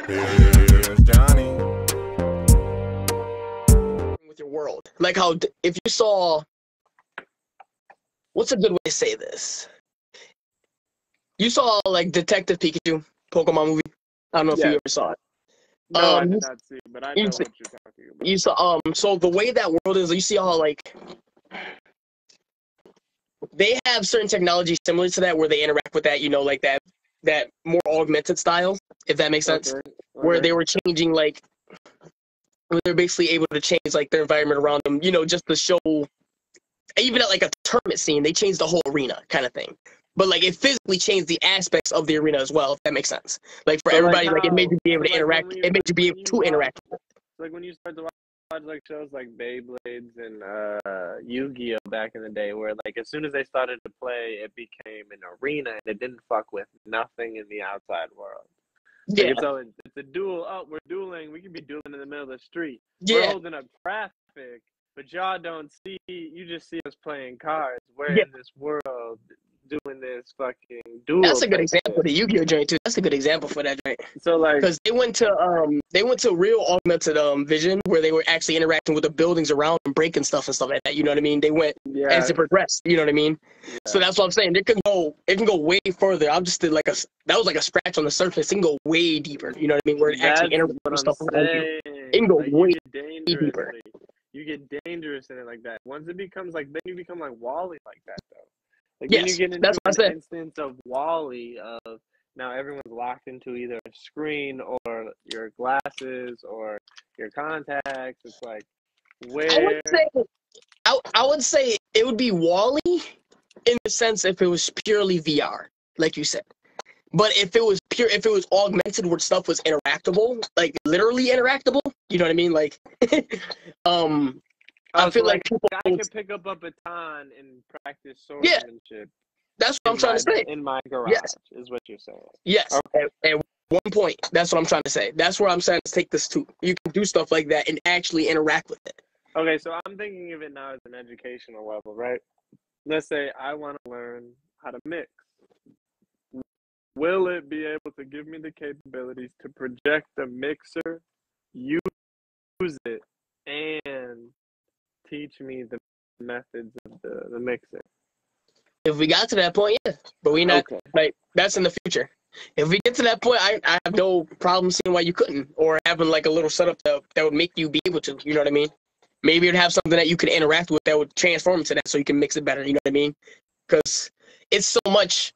Here's Johnny. With your world, like how if you saw, what's a good way to say this? You saw like Detective Pikachu Pokemon movie. I don't know if you Yeah. ever saw it. No, I did not see it, but I know you what see- you're talking about. You saw so the way that world is, you see how like they have certain technology similar to that where they interact with that, you know, like that more augmented style, if that makes sense. Okay. Where they were changing like they're basically able to change like their environment around them, you know, just to show even at like a tournament scene, they changed the whole arena kind of thing. But like it physically changed the aspects of the arena as well, if that makes sense. Like for everybody, like it made you be able to interact. It made you be able to interact with it. Like when you start to watch like shows like Beyblades and Yu-Gi-Oh back in the day, where like as soon as they started to play, it became an arena and it didn't fuck with nothing in the outside world. Like Yeah, it's a duel. Oh, we're dueling. We could be dueling in the middle of the street. yeah, We're holding up traffic, but y'all don't see. You just see us playing cards. We're yeah. in this world doing this fucking duel. That's a good type example. shit. The Yu-Gi-Oh joint too. That's a good example for that joint. So like, Because they went to real augmented vision where they were actually interacting with the buildings around them, breaking stuff and stuff like that. You know what I mean? They went yeah, as it progressed. You know what I mean? yeah. So that's what I'm saying. It can go way further. I'm just did like that was like a scratch on the surface. It can go way deeper. You know what I mean? Where it actually That's interacts what with I'm stuff around you. saying. It can go Like, way you get deeper. dangerously. You get dangerous in it like that. Once it becomes like, then you become like Wally like that though. Like then you Yes, get into that's what I an said. instance of Wally of now everyone's locked into either a screen or your glasses or your contacts. It's like where I would say it would be Wally in the sense if it was purely VR, like you said. But if it was augmented where stuff was interactable, like literally interactable, you know what I mean? Like, I feel like people. I can pick up a baton and practice Yeah, swordsmanship that's what I'm trying to say. in my garage. Yes, Is what you're saying. yes. Okay. At one point, that's what I'm trying to say. That's where I'm saying to take this to. You can do stuff like that and actually interact with it. Okay, so I'm thinking of it now as an educational level, right? Let's say I want to learn how to mix. Will it be able to give me the capabilities to project the mixer, use it, and teach me the methods of the mixing? If we got to that point, yeah. But we not Okay. like that's in the future. If we get to that point, I have no problem seeing why you couldn't, or having like a little setup that would make you be able to. You know what I mean? Maybe it'd have something that you could interact with that would transform into that, so you can mix it better. You know what I mean? Because it's so much.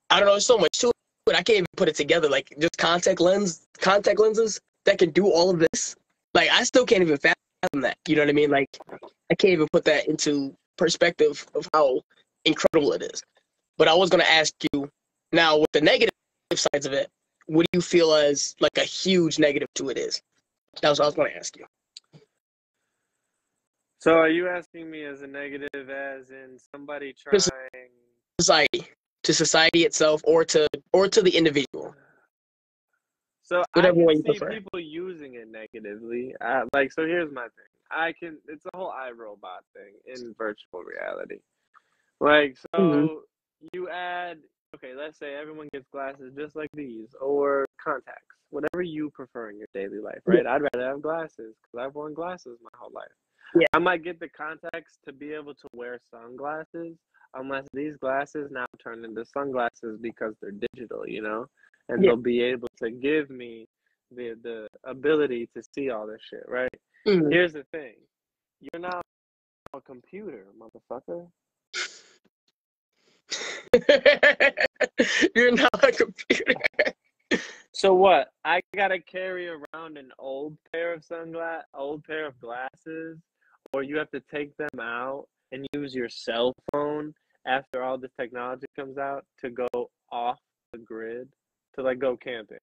I don't know. It's so much to it. I can't even put it together. Like just contact lenses that can do all of this. Like I still can't even fathom that. You know what I mean? Like I can't even put that into perspective of how incredible it is. But I was gonna ask you now with the negative sides of it. What do you feel as like a huge negative to it is? That was what I was gonna ask you. So are you asking me as a negative, as in somebody To trying? society, to society itself, or to the individual, So I whatever can way you see prefer. people using it negatively. So here's my thing. It's a whole iRobot thing in virtual reality. Like, so you add, okay, let's say everyone gets glasses just like these, or contacts, whatever you prefer in your daily life, right? I'd rather have glasses because I've worn glasses my whole life. Yeah. I might get the contacts to be able to wear sunglasses, unless these glasses now turn into sunglasses because they're digital, you know? And Yeah. they'll be able to give me the ability to see all this shit, right? Mhm. Here's the thing. You're now a computer, motherfucker. You're not a computer. So what? I gotta carry around an old pair of glasses, or you have to take them out and use your cell phone after all this technology comes out to go off the grid to like go camping.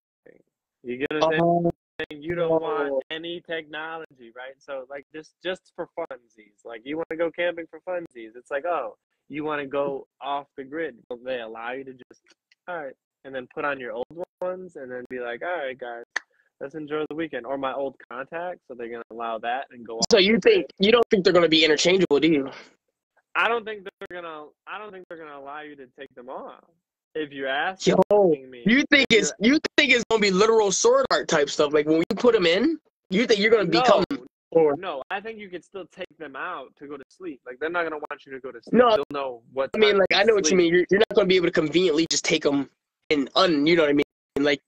You get what I'm saying? Oh, You don't want any technology, right? So like just for funsies, like you want to go camping for funsies. It's like, oh, you want to go off the grid. Well, they allow you to just, all right, and then put on your old ones and then be like, all right, guys, let's enjoy the weekend. Or my old contacts, so they're gonna allow that and go off. So you don't think they're gonna be interchangeable, do you? I don't think they're gonna allow you to take them off. If you're asking me, you think it's gonna be literal sword art type stuff? Like when you put them in, you think you're gonna become? Or no, I think you could still take them out to go to sleep. Like they're not gonna want you to go to sleep. No, They'll know what. I mean, time like to I know what you sleep. mean. You're not gonna be able to conveniently just take them and you know what I mean? Like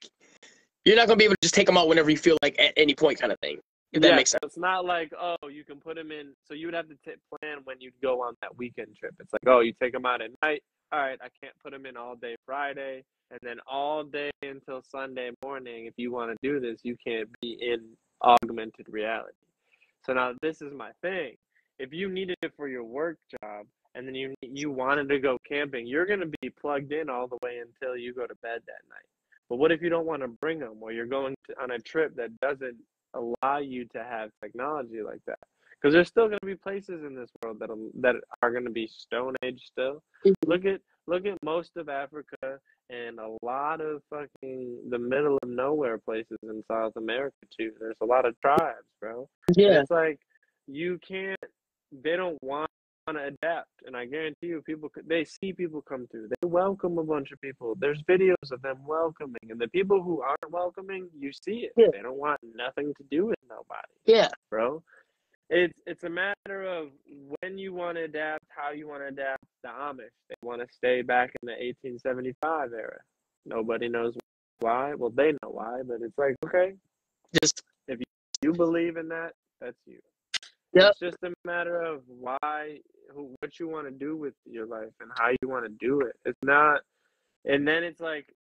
you're not gonna be able to just take them out whenever you feel like at any point, kind of thing. If that makes sense. It's not like, oh, you can put them in. So you would have to plan when you'd go on that weekend trip. It's like, oh, you take them out at night. All right, I can't put them in all day Friday, and then all day until Sunday morning. If you want to do this, you can't be in augmented reality. So now this is my thing. If you needed it for your work job, and then you wanted to go camping, you're gonna be plugged in all the way until you go to bed that night. But what if you don't want to bring them, or you're going on a trip that doesn't allow you to have technology like that? Because there's still going to be places in this world that are going to be Stone Age still. Look at most of Africa and a lot of fucking the middle of nowhere places in South America too. There's a lot of tribes, bro. Yeah. And it's like you can't. They don't want to adapt, and I guarantee you, they see people come through. They welcome a bunch of people. There's videos of them welcoming, and the people who aren't welcoming, you see it. Yeah. They don't want nothing to do with nobody. Yeah, bro. It's a matter of when you want to adapt, how you want to adapt. The Amish, they want to stay back in the 1875 era. Nobody knows why. Well, they know why, but it's like, okay, just if you believe in that, that's you. Yep. It's just a matter of what you want to do with your life and how you want to do it. It's not, and then it's like,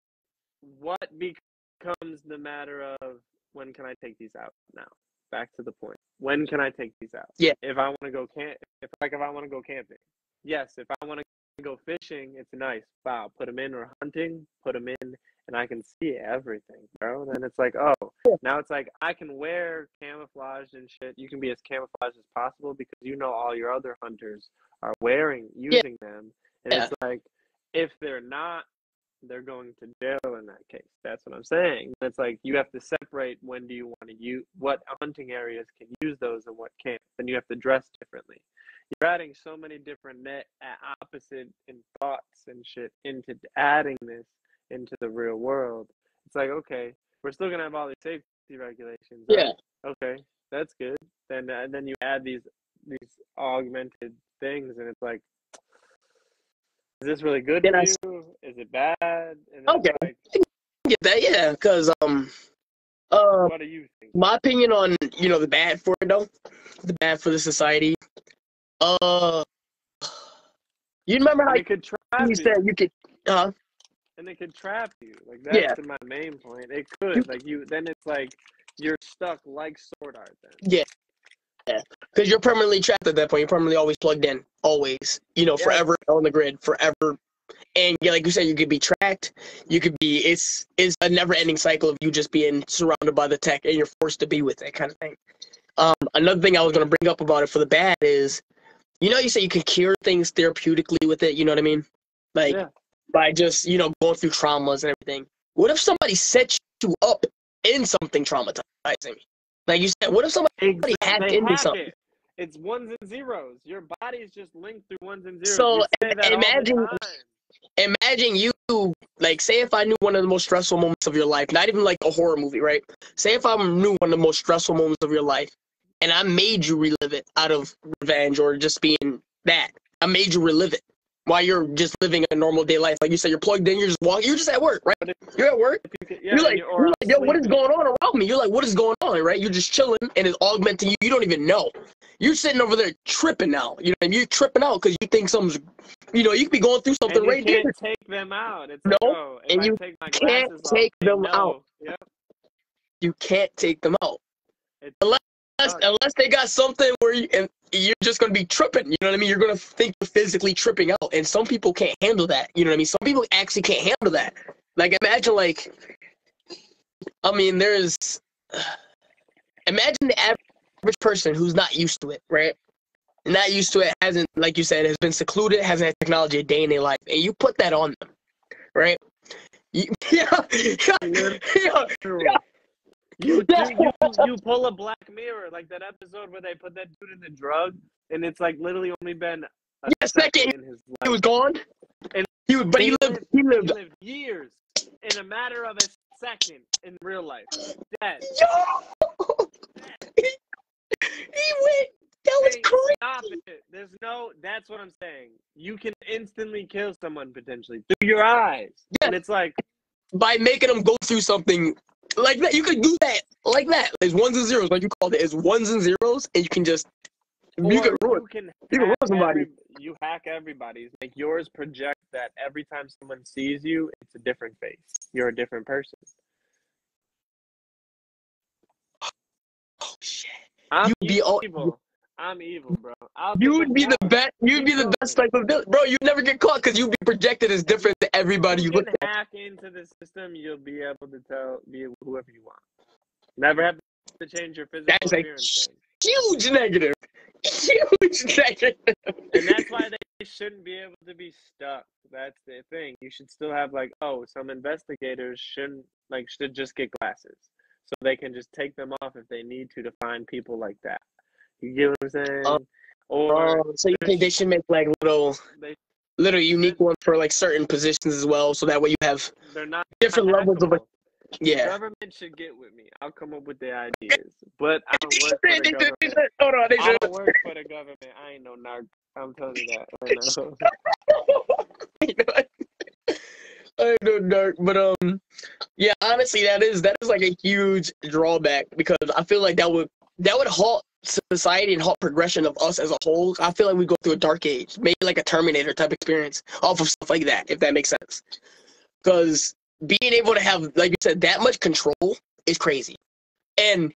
what becomes the matter of when can I take these out now? Back to the point. When can I take these out? Yeah. If I want to go if I want to go camping, yes. If I want to go fishing, it's nice. Wow, put them in, or hunting, put them in, and I can see everything, bro. Then it's like, oh, now it's like I can wear camouflage and shit. You can be as camouflaged as possible because you know all your other hunters are using them, and it's like if they're not, they're going to jail in that case. That's what I'm saying. It's like you have to separate when do you want to use, what hunting areas can use those and what can't. Then you have to dress differently. You're adding so many different opposite in thoughts and shit into adding this into the real world. It's like, okay, we're still gonna have all these safety regulations. Yeah. Right? Okay, that's good. Then you add these augmented things, and it's like, is this really good for you? Is it bad? And okay, like, I get that, yeah. Because what do you think? My opinion on the bad for it though, the bad for the society. You remember how it could trap you said you could, and it could trap you. Like that's my main point. It could then it's like you're stuck like sword art then. Yeah. Yeah, because you're permanently trapped at that point. You're permanently always plugged in, always. Forever on the grid, forever. And like you said, you could be tracked. You could be. It's a never-ending cycle of you just being surrounded by the tech, and you're forced to be with it, kind of thing. Another thing I was gonna bring up about it for the bad is, you say you can cure things therapeutically with it. You know what I mean? Like by just going through traumas and everything. What if somebody sets you up in something traumatizing? Like you said, what if somebody hacked into something? It's ones and zeros. Your body is just linked through ones and zeros. So imagine you, like, say if I knew one of the most stressful moments of your life, not even like a horror movie, right? Say if I knew one of the most stressful moments of your life, and I made you relive it out of revenge or just being that. I made you relive it while you're just living a normal day life. Like you said, you're plugged in, you're just walking, you're just at work, right? You're at work. You're like, yo, what is going on around me? You're like, what is going on, right? You're just chilling, and it's augmenting you. You don't even know. You're sitting over there tripping out. You're tripping out because you think something's, you could be going through something right there. You can't take them out. It's and you can't take them out. Yep. You can't take them out. Unless they got something where you're just going to be tripping. You know what I mean? You're going to think you're physically tripping out. And some people can't handle that. You know what I mean? Some people actually can't handle that. Like, imagine, imagine the average person who's not used to it, right? Not used to it, hasn't, like you said, has been secluded, hasn't had technology a day in their life. And you put that on them, right? You pull a Black Mirror, like that episode where they put that dude in the drug, and it's like literally only been a second in his life. He was gone. And But he lived. years in a matter of a second in real life. Dead. Yo! He went. That was crazy. Stop it. That's what I'm saying. You can instantly kill someone potentially through your eyes. Yeah. And it's like, by making them go through something like that, you could do that like that. It's ones and zeros, like you called it. It's ones and zeros, and you can just you can ruin somebody. You hack everybody's. Like yours project that every time someone sees you, it's a different face. You're a different person. Oh shit! I'm evil. I'm evil, bro. You'd be the best. You'd be the best type of villain, bro. You'd never get caught because you'd be projected as different to everybody you look at. You can hack into the system. You'll be able to be whoever you want. Never have to change your physical appearance. Huge negative. Huge negative. And that's why they shouldn't be able to be stuck. That's the thing. You should still have some investigators should just get glasses so they can just take them off if they need to find people like that. You get what I'm saying? So you think they should make little unique ones for certain positions as well, so that way you have different levels of The government should get with me. I'll come up with the ideas, but I don't work for the government. Hold on, I don't work for the government. I ain't no narc. I'm telling you that right now. I ain't no narc, but yeah, honestly, that is a huge drawback because I feel like that would halt society and halt progression of us as a whole. I feel like we go through a dark age, maybe like a Terminator type experience off of stuff like that, if that makes sense. Because being able to have, like you said, that much control is crazy. And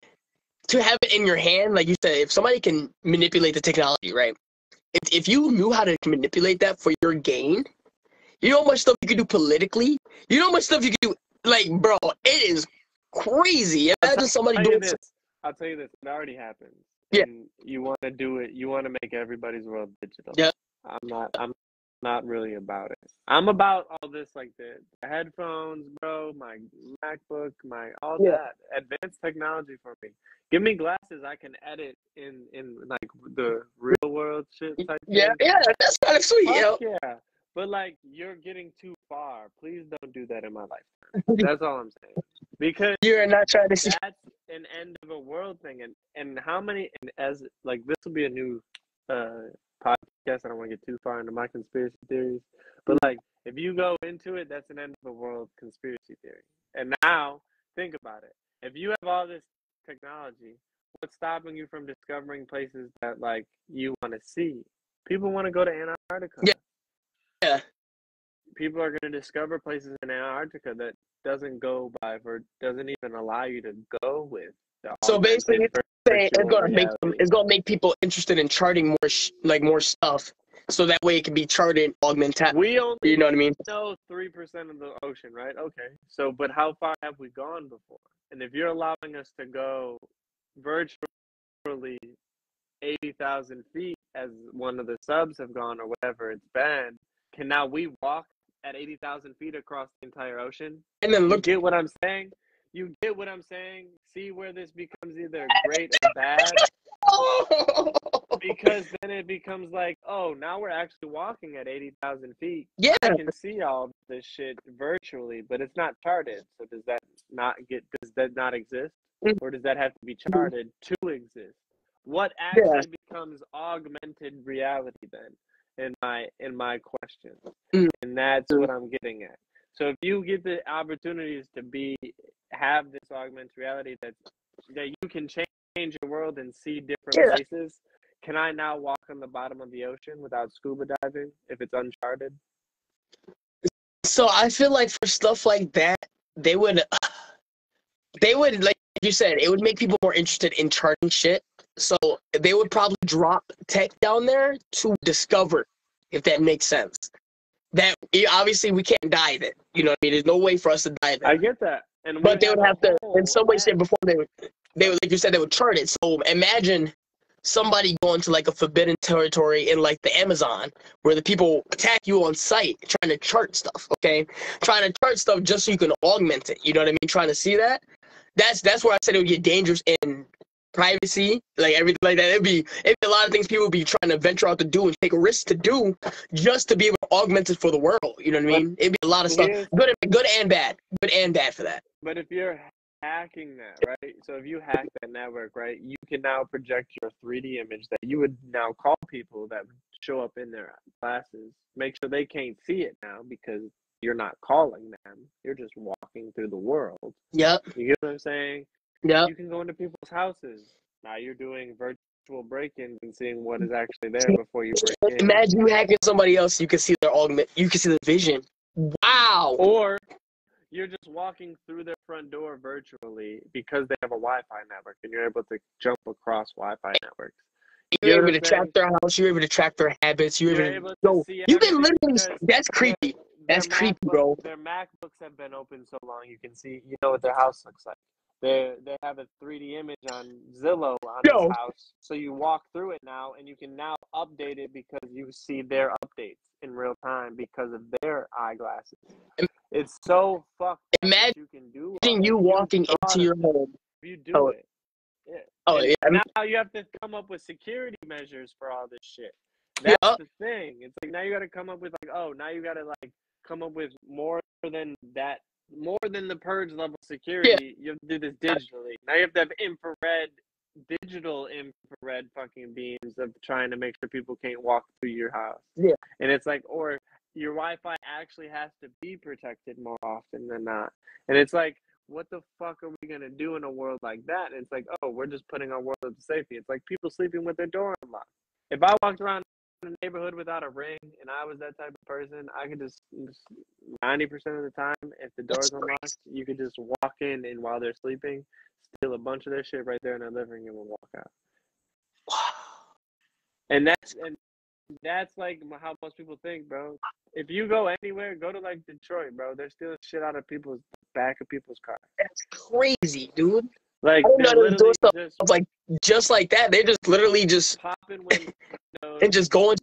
to have it in your hand, like you said, if somebody can manipulate the technology, right? If you knew how to manipulate that for your gain, you know how much stuff you could do politically? You know how much stuff you could do? Bro, it is crazy. Imagine somebody doing this. I'll tell you this. It already happens. Yeah. And you want to do it. You want to make everybody's world digital. Yeah. I'm not really about it. I'm about all this, the headphones, bro, my MacBook, that advanced technology for me. Give me glasses, I can edit in the real world shit type thing. Yeah, that's kind of sweet. Yeah. But you're getting too far. Please don't do that in my life. That's all I'm saying. Because you're not trying to see. That's an end of a world thing, and how many this will be a new podcast. I don't want to get too far into my conspiracy theories, but if you go into it, that's an end of a world conspiracy theory. And now think about it: if you have all this technology, what's stopping you from discovering places that you want to see? People want to go to Antarctica. Yeah. People are going to discover places in Antarctica that doesn't even allow you to go with. So basically, it's gonna make people interested in charting more stuff, so that way it can be charted and augmented. We only, you know what I mean? know 3% of the ocean, right? Okay. So, but how far have we gone before? And if you're allowing us to go virtually 80,000 feet, as one of the subs have gone or whatever it's been, can now we walk at 80,000 feet across the entire ocean? And then look, get what I'm saying? You get what I'm saying? See where this becomes either great or bad? Because then it becomes now we're actually walking at 80,000 feet. Yeah. I can see all this shit virtually, but it's not charted. So does that not exist? Or does that have to be charted to exist? What actually becomes augmented reality then? In my question. And that's what I'm getting at. So if you get the opportunities to have this augmented reality that you can change your world and see different places, can I now walk on the bottom of the ocean without scuba diving if it's uncharted? So I feel like for stuff like that, they would like you said, it would make people more interested in charting shit. So they would probably drop tech down there to discover, if that makes sense. That obviously we can't dive it. You know what I mean? There's no way for us to dive it. I get that. But they would have to, in some way, shape, or form, they would, like you said, they would chart it. So imagine somebody going to a forbidden territory in the Amazon where the people attack you on sight trying to chart stuff, okay? Trying to chart stuff just so you can augment it. You know what I mean? Trying to see that. That's where I said it would get dangerous in privacy, like everything like that. It'd be a lot of things people would be trying to venture out to do and take a risk to do just to be able to augment it for the world. You know what I mean? It'd be a lot of stuff, good and bad for that. But if you're hacking that, right? So if you hack that network, right, you can now project your 3D image that you would now call people that show up in their classes. Make sure they can't see it now because you're not calling them. You're just walking through the world. Yep. You get what I'm saying? Yep. You can go into people's houses. Now you're doing virtual break-ins and seeing what is actually there before you break in. Imagine you hacking somebody else. You can see their augment. You can see the vision. Wow. Or you're just walking through their front door virtually because they have a Wi-Fi network, and you're able to jump across Wi-Fi networks. You're able to track their house. You're able to track their habits. You're able to see. You can literally. That's creepy. That's creepy, bro. Their MacBooks have been open so long, you can see. You know what their house looks like. They have a 3D image on Zillow on this house, so you walk through it now, and you can now update it because you see their updates in real time because of their eyeglasses. It's so fucked. Imagine you can do you walking into your home. You do it. Yeah. Oh, yeah. Now you have to come up with security measures for all this shit. That's the thing. It's like now you got to come up with like, oh, now you got to like come up with more than that, more than the purge level security. You have to do this digitally. Now you have to have digital infrared fucking beams of trying to make sure people can't walk through your house. Yeah. And it's like, or your Wi-Fi actually has to be protected more often than not. And it's like, what the fuck are we going to do in a world like that? And it's like, oh, we're just putting our world up to safety. It's like people sleeping with their door unlocked. If I walked around in a neighborhood without a ring and I was that type of person, I could just 90% of the time, if the door's unlocked, you could just walk in and while they're sleeping, steal a bunch of their shit right there in their living room and walk out. And that's like how most people think, bro. If you go anywhere, go to like Detroit, bro. They're stealing shit out of people's back of people's cars. That's crazy, dude. Like they're literally just like that. They just literally just popping windows and just going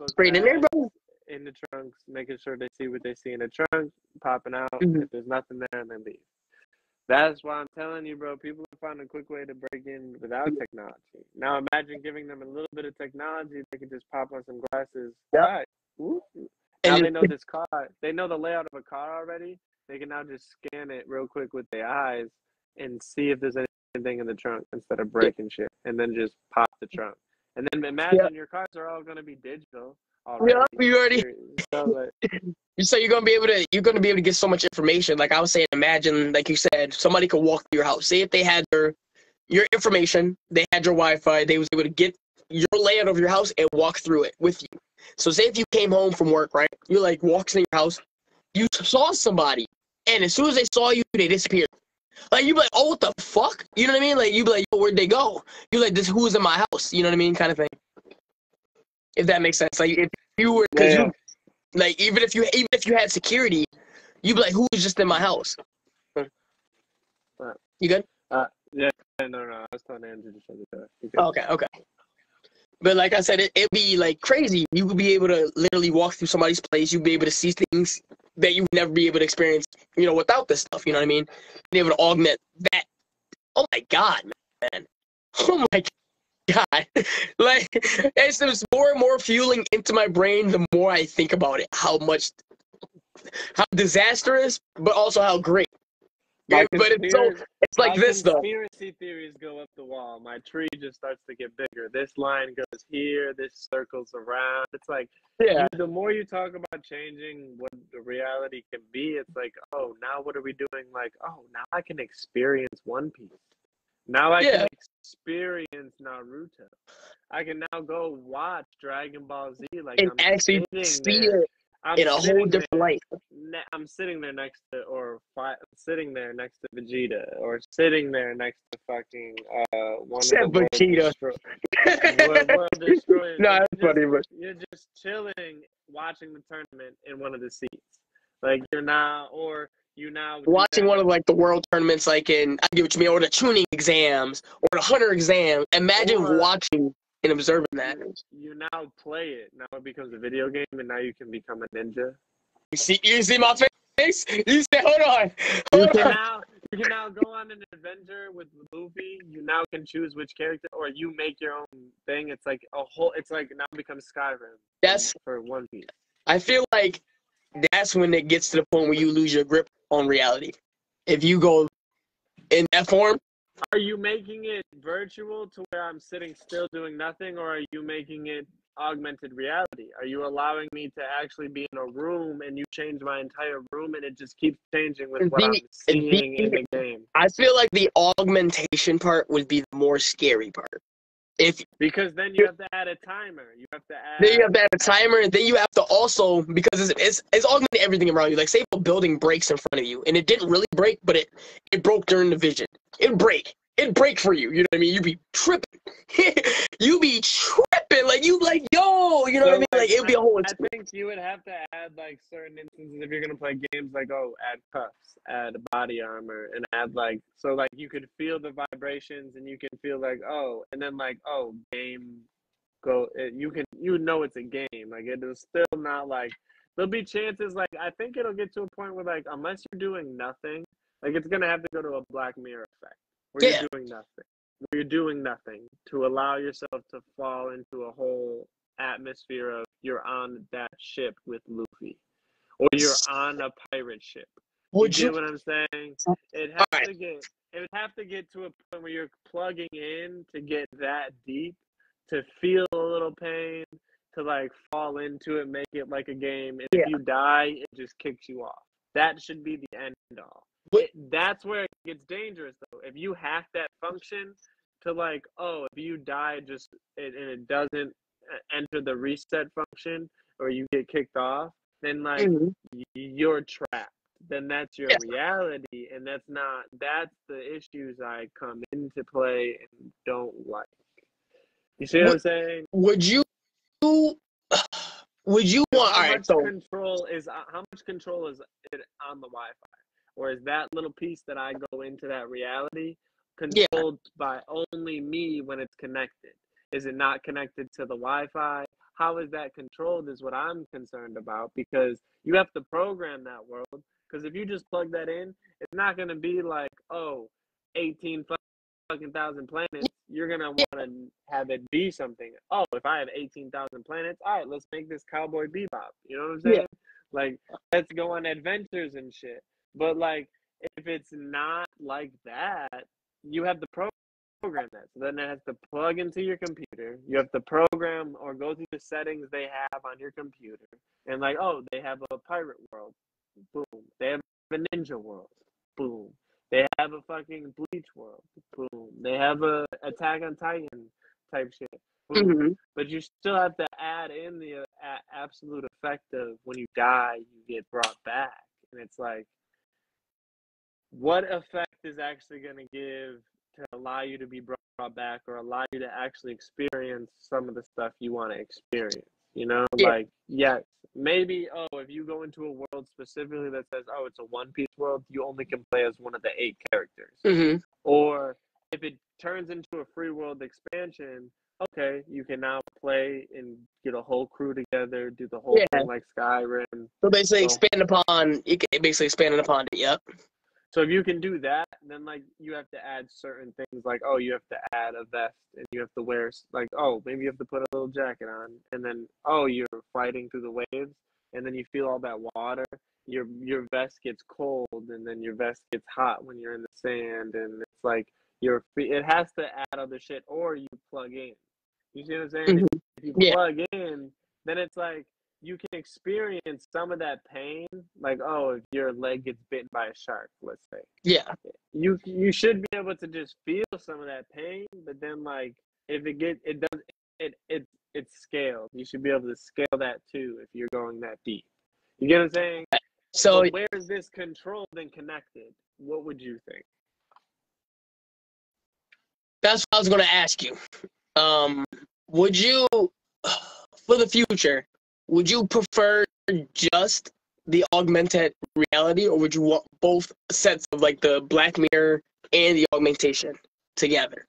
straight in there, bro. In the trunks, making sure they see what they see in the trunk, popping out. If there's nothing there, and then leave. That's why I'm telling you, bro. People are finding a quick way to break in without technology. Now imagine giving them a little bit of technology. They can just pop on some glasses. Right. Now they know this car. They know the layout of a car already. They can now just scan it real quick with their eyes and see if there's anything in the trunk instead of breaking shit, and then just pop the trunk. And then imagine your cars are all gonna be digital already. Yeah, you already. So you're gonna be able to get so much information. Like I was saying, imagine, like you said, somebody could walk through your house. Say if they had your information, they had your Wi-Fi, they was able to get your layout of your house and walk through it with you. So say if you came home from work, right? You're like walking in your house, you saw somebody, and as soon as they saw you, they disappeared. Like you'd be like, oh, what the fuck? You know what I mean? Like you'd be like, yo, where'd they go? You're like, who's in my house? You know what I mean? Kind of thing. If that makes sense. Like if you were, like even if you had security, you'd be like, who is just in my house? You good? Yeah, no, I was telling Andrew to shut it down. Okay. But like I said, it'd be like crazy. You would be able to literally walk through somebody's place. You'd be able to see things that you would never be able to experience, without this stuff. You know what I mean? Being able to augment that. Oh my God, man. Oh my God. Like, it's more and more fueling into my brain the more I think about it. How disastrous, but also how great. But it's like this though. Conspiracy theories go up the wall. My tree just starts to get bigger. This line goes here. This circles around. It's like, the more you talk about changing what the reality can be, it's like, oh, now what are we doing? Like, oh, now I can experience One Piece. Now I can experience Naruto. I can now go watch Dragon Ball Z. Like, and I'm actually see it in a whole different light. I'm sitting there next to, sitting there next to Vegeta, or sitting there next to fucking one of the World Destroyers. No, that's funny, but you're just chilling, watching the tournament in one of the seats. Like you're now watching one of like the world tournaments, like I get what you mean, or the tuning exams, or the hunter exam. Imagine watching and observing that. You now play it. Now it becomes a video game, and now you can become a ninja. You see my face? You say, hold on. can now go on an adventure with Luffy. You now can choose which character, or you make your own thing. It's like a whole. It's like now becomes Skyrim. That's. For One Piece. I feel like that's when it gets to the point where you lose your grip on reality. If you go in that form. Are you making it virtual to where I'm sitting still doing nothing, or are you making it augmented reality? Are you allowing me to actually be in a room and you change my entire room and it just keeps changing with what I'm seeing in the game? I feel like the augmentation part would be the more scary part. Because then you have to add a timer. Then you have to add a timer, and then you have to also, because it's augmenting everything around you. Like, say if a building breaks in front of you, and it didn't really break, but it broke during the vision. It'd break for you. You know what I mean? You'd be tripping. You be tripping. Like, you like, yo, you know what I mean? Like, it'd be a whole experience. I think you would have to add, like, certain instances if you're going to play games, like, add cuffs, add body armor, and add, like, so, like, you could feel the vibrations, and you can feel, like, and then, like, game, you know it's a game. Like, it is still not, like, there'll be chances, like, I think it'll get to a point where, like, unless you're doing nothing, like, it's going to have to go to a Black Mirror effect, where you're doing nothing. Where you're doing nothing to allow yourself to fall into a whole atmosphere of you're on that ship with Luffy, or you're on a pirate ship. You get what I'm saying? It would have to get to a point where you're plugging in to get that deep, to feel a little pain, to like fall into it, make it like a game. And if you die, it just kicks you off. That should be the end all. That's where it gets dangerous, though. If you hack that function to like, if you die and it doesn't enter the reset function, or you get kicked off, then like you're trapped. Then that's your reality, and that's the issues I come into play and don't like. You see what I'm saying? Would you want? How much control is it on the Wi-Fi, or is that little piece that I go into that reality controlled by only me when it's connected? Is it not connected to the Wi-Fi? How is that controlled is what I'm concerned about, because you have to program that world. Because if you just plug that in, it's not going to be like, 18 fucking thousand planets. You're going to want to have it be something. If I have 18,000 planets, all right, let's make this Cowboy Bebop. You know what I'm saying? Yeah. Like, let's go on adventures and shit. But, like, if it's not like that, you have to program that. So then it has to plug into your computer. You have to program or go through the settings they have on your computer. And, like, they have a pirate world. Boom. They have a ninja world. Boom. They have a fucking Bleach world. Boom. They have a Attack on Titan type shit. Boom. But you still have to add in the absolute effect of when you die, you get brought back. And it's like, what effect is actually going to give to allow you to be brought back, or allow you to actually experience some of the stuff you want to experience? You know, like, yes, maybe, if you go into a world specifically that says, it's a One Piece world, you only can play as one of the 8 characters. Or if it turns into a free world expansion, okay, you can now play and get a whole crew together, do the whole thing like Skyrim. So basically expand upon it, yep. So if you can do that, then like you have to add certain things, like you have to add a vest, and you have to wear like maybe you have to put a little jacket on, and then you're fighting through the waves, and then you feel all that water. Your vest gets cold, and then your vest gets hot when you're in the sand, and it's like it has to add other shit, or you plug in. You see what I'm saying? If you plug in, then it's like you can experience some of that pain, like if your leg gets bitten by a shark, let's say. Yeah. You should be able to just feel some of that pain, but then like if it's scaled. You should be able to scale that too if you're going that deep. You get what I'm saying? So but where is this controlled and connected? What would you think? That's what I was going to ask you. Would you, for the future, would you prefer just the augmented reality, or would you want both sets of like the Black Mirror and the augmentation together?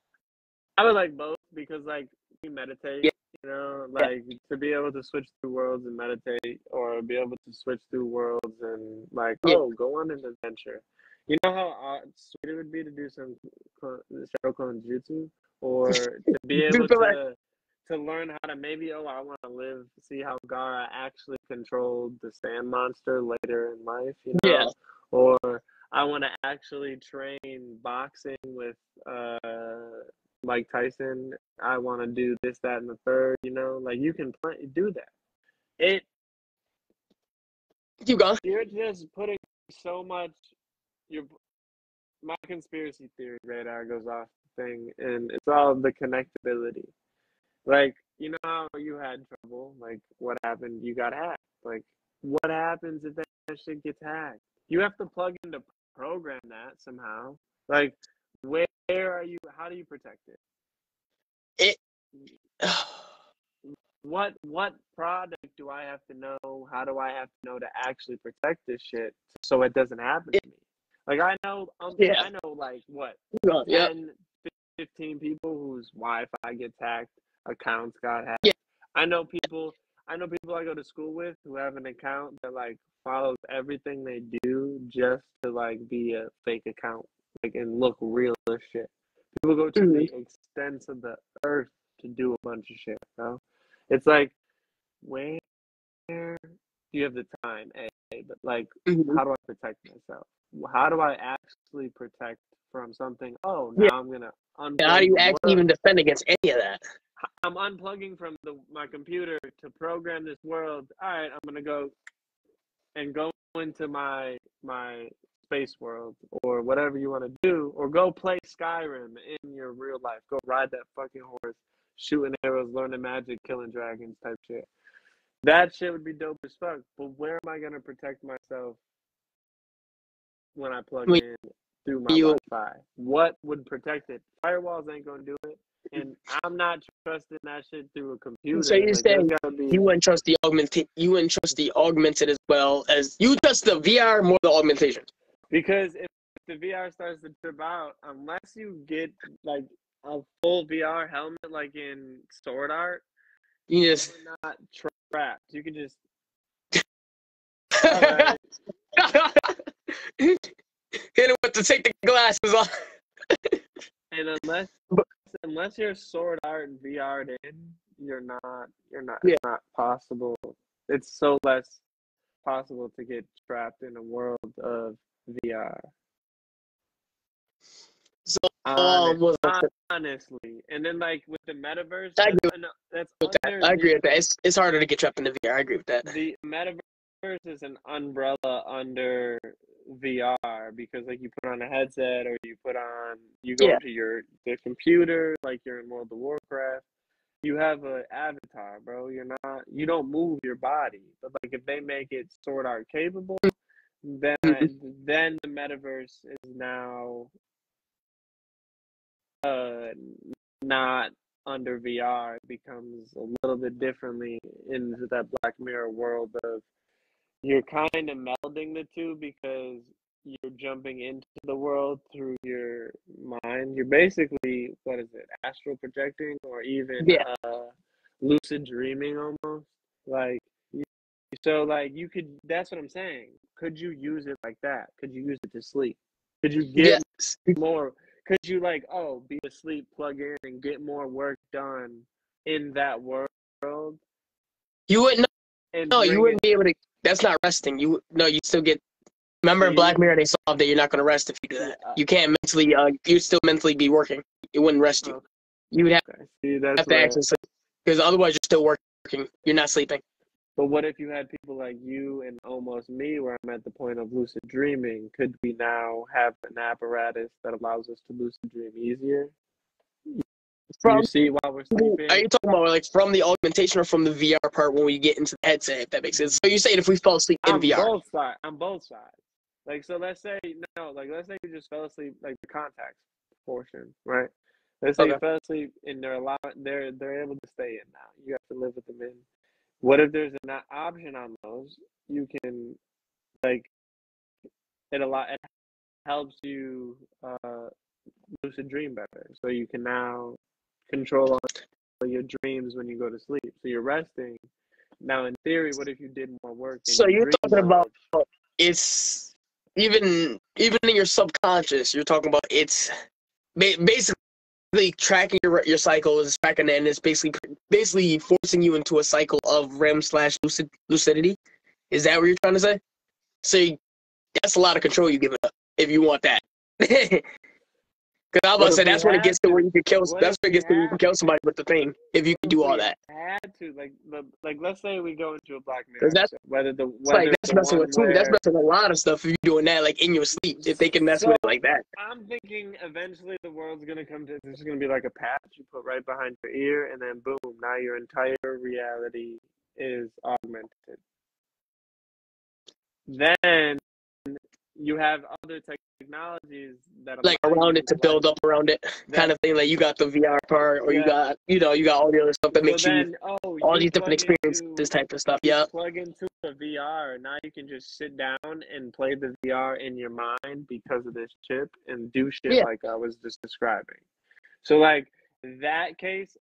I would like both, because like you meditate, you know, like to be able to switch through worlds and meditate, or be able to switch through worlds and like, go on an adventure. You know how sweet it would be to do some shadow clone jutsu, or to be able to learn how to maybe, oh, I want to live, see how Gaara actually controlled the sand monster later in life, you know? Yeah. Or I want to actually train boxing with Mike Tyson. I want to do this, that, and the third, you know? Like, you can do that. You go. You're just putting so much, my conspiracy theory radar goes off the thing, and it's all the connectability. Like, you know how you had trouble? Like, what happened? You got hacked. Like, what happens if that shit gets hacked? You have to plug in to program that somehow. Like, where are you? How do you protect it? It. What product do I have to know? How do I have to know to actually protect this shit so it doesn't happen to me? Like, I know, like, what, Yeah. 10, 15 people whose Wi-Fi gets hacked, accounts got hacked. Yeah. I know people I go to school with who have an account that, like, follows everything they do just to, like, be a fake account, like, and look real as shit. People go to the extents of the earth to do a bunch of shit, you know? It's like, where do you have the time, but, like, how do I protect myself? How do I actually protect from something? Oh, now I'm gonna unplug. How do you actually even defend against any of that? I'm unplugging from my computer to program this world. All right, I'm gonna go into my space world or whatever you want to do, or go play Skyrim in your real life. Go ride that fucking horse, shooting arrows, learning magic, killing dragons type shit. That shit would be dope as fuck. But where am I gonna protect myself when I plug in through my Wi-Fi? What would protect it? Firewalls ain't gonna do it, and I'm not trusting that shit through a computer. So you're saying you wouldn't trust the augmented as well as you trust the VR more than the augmentation? Because if the VR starts to trip out, unless you get, like, a full VR helmet like in Sword Art, you just not trapped. You can just all right. Hit him with to take the glasses off. And unless you're Sword Art and VR'd in, you're not. Yeah. It's not possible. It's so less possible to get trapped in a world of VR. So, honestly, and then, like, with the metaverse, I agree with that. that. It's harder to get trapped in the VR. I agree with that. The metaverse is an umbrella under VR because, like, you put on a headset or you go to the computer, like you're in World of Warcraft. You have an avatar, bro. You don't move your body. But, like, if they make it Sword Art capable, then the metaverse is now not under VR. It becomes a little bit differently into that Black Mirror world of you're kind of melding the two because you're jumping into the world through your mind. You're basically, what is it, astral projecting, or even lucid dreaming almost. Like, so, like, you could, that's what I'm saying. Could you use it like that? Could you use it to sleep? Could you get more? Could you, like, be asleep, plug in, and get more work done in that world? You wouldn't. No, you wouldn't be able to. That's not resting. You still get. Remember in Black Mirror, they solved that you're not going to rest if you do that. You can't mentally. You'd still mentally be working. It wouldn't rest you. You would have to actually sleep because otherwise you're still working. You're not sleeping. But what if you had people like you and almost me, where I'm at the point of lucid dreaming? Could we now have an apparatus that allows us to lucid dream easier? You see while we're sleeping? Are you talking about, like, from the augmentation or from the VR part when we get into the headset, if that makes sense? So you're saying if we fell asleep in VR? On both sides. Like, so let's say you just fell asleep, like the contacts portion, right? Let's say you fell asleep and they're able to stay in now. You have to live with them in. What if there's an option on those? You can, like, it helps you lucid dream better. So you can now control all your dreams when you go to sleep. So you're resting. Now, in theory, what if you did more work? So you're talking about it's even in your subconscious, you're talking about it's basically tracking your cycle is tracking, and it's basically forcing you into a cycle of REM/lucidity. Is that what you're trying to say? So that's a lot of control you give up if you want that. Because I was about to say that's when it gets to where you can kill. That's when it gets to where you can kill somebody with the thing. If you can do all that. Had to like let's say we go into a Black Mirror. That's messing with too. That's messing with a lot of stuff. If you're doing that like in your sleep, if they can mess with it like that. I'm thinking eventually the world's gonna come to. This is gonna be like a patch you put right behind your ear, and then boom, now your entire reality is augmented. Then you have other technologies that like around it to build up around it, kind of thing. Like you got the VR part, or you got all the other stuff that makes you all these different experiences, type of stuff. Yeah. Plug into a VR, and now you can just sit down and play the VR in your mind because of this chip and do shit like I was just describing. So like that case,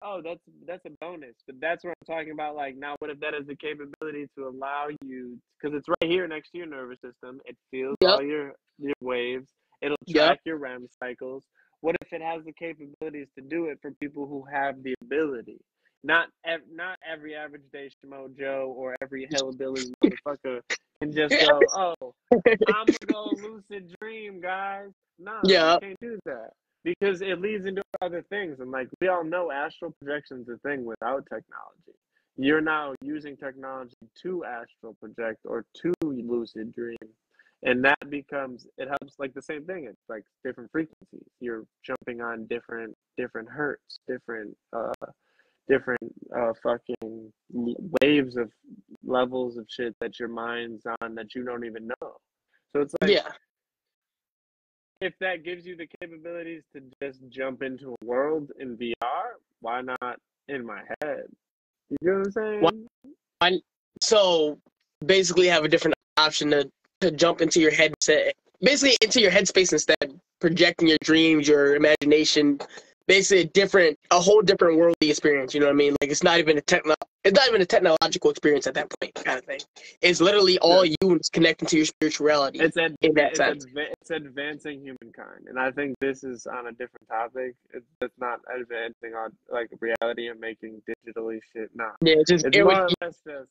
that's a bonus. But that's what I'm talking about. Like now, what if that has the capability to allow you, because it's right here next to your nervous system. It feels all your waves. It'll track your REM cycles. What if it has the capabilities to do it for people who have the ability? Not every average day Shmo Joe or every hillbilly motherfucker can just go, oh, I'm gonna go lucid dream, guys. No, you can't do that. Because it leads into other things. And like we all know, astral projection is a thing without technology. You're now using technology to astral project or to lucid dream. And that becomes, it helps, like the same thing. It's like different frequencies. You're jumping on different hertz, different fucking waves of levels of shit that your mind's on that you don't even know. So it's like, if that gives you the capabilities to just jump into a world in VR, why not in my head? You know what I'm saying? So basically have a different option to jump into your headset, basically into your headspace instead, projecting your dreams, your imagination, basically a whole different worldly experience. You know what I mean? Like it's not even a technological experience at that point, kind of thing. It's literally all you and it's connecting to your spirituality. It's advancing humankind, and I think this is on a different topic. It's not advancing on like reality and making digitally shit. Nah. Yeah, it's more or less just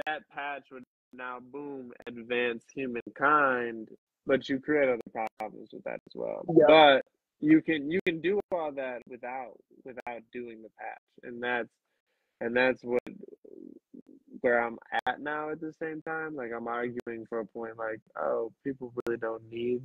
that patch would now boom advance humankind, but you create other problems with that as well. Yeah. But you can do all that without doing the patch, and that's where I'm at now. At the same time, like I'm arguing for a point, like, oh, people really don't need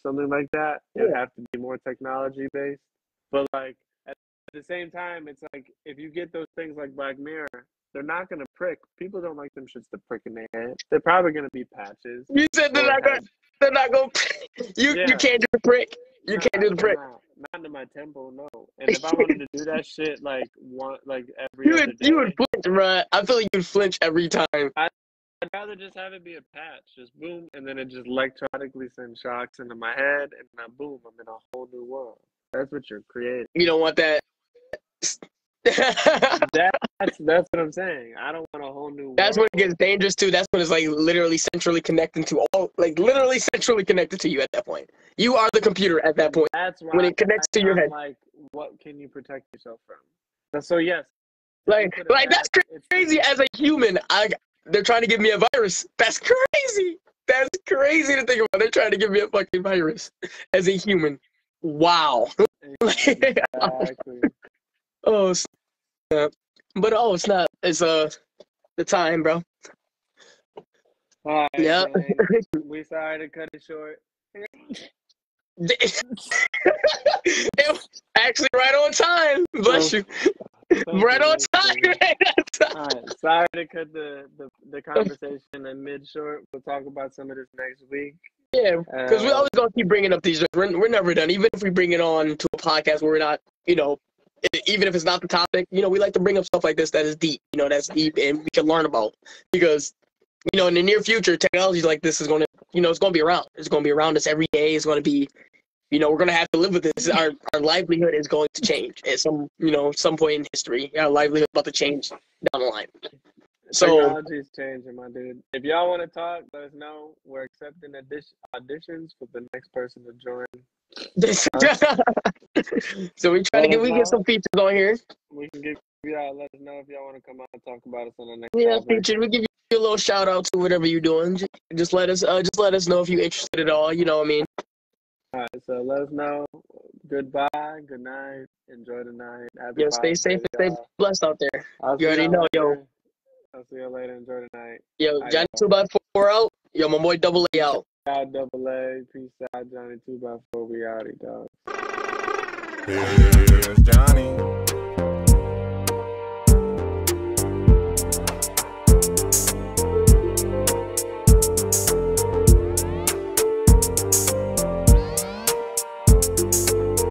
something like that. It would have to be more technology based. But like at the same time, it's like if you get those things like Black Mirror, they're not gonna prick. People don't like them shits to prick in their head. They're probably gonna be patches. You said they're not gonna. You can't do the prick. You can't do the prick. Not to my temple, no. And if I wanted to do that shit like every other day, you would flinch, bro. I feel like you'd flinch every time. I'd rather just have it be a patch, just boom, and then it just electronically sends shocks into my head, and now boom, I'm in a whole new world. That's what you're creating. You don't want that. That's what I'm saying. I don't want a whole new world. That's when it gets dangerous too. That's when it's like literally centrally connected to you at that point. You are the computer at that point. That's why when it connects to your head. Like, what can you protect yourself from? So yes. Like that's crazy. As a human, they're trying to give me a virus. That's crazy. That's crazy to think about. They're trying to give me a fucking virus as a human. Wow. Exactly. Oh, but it's not. It's the time, bro. All right, yeah. We sorry to cut it short. It was actually right on time. Bless you. Right on time. All right. Sorry to cut the conversation in mid short. We'll talk about some of this next week. Yeah, because we always gonna keep bringing up these. We're never done. Even if we bring it on to a podcast where we're not, even if it's not the topic, we like to bring up stuff like this that is deep. That's deep and we can learn about. Because in the near future, technology like this is gonna, it's gonna be around. It's gonna be around us every day. It's gonna be, we're gonna have to live with this. Our livelihood is going to change at some point in history. Our livelihood is about to change down the line. So Technology's changing, my dude. If y'all want to talk, let us know. We're accepting auditions for the next person to join. so we try to get some features on here. We can give y'all. Let us know if y'all want to come out and talk about us on the next. Yeah, topic. featured. We give you a little shout out to whatever you're doing. Just let us know if you're interested at all. You know what I mean? All right, so let us know. Goodbye. Good night. Enjoy the night. Happy Stay safe Day, and stay blessed out there. I'll You already know, yo. I'll see you later. Enjoy the night. Yo, Johnny 2x4 out. Yo, my boy Double A out. Double A. Peace out, Johnny 2x4. We out, dog. Here's Johnny.